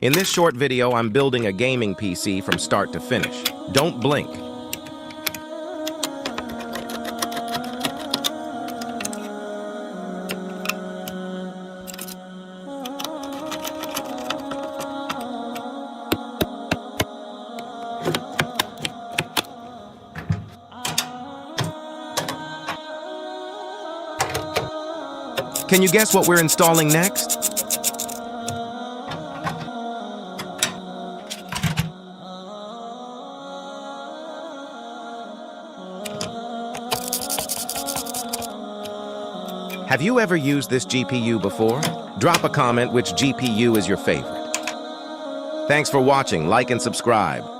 In this short video, I'm building a gaming PC from start to finish. Don't blink. Can you guess what we're installing next? Have you ever used this GPU before? Drop a comment which GPU is your favorite. Thanks for watching, like and subscribe.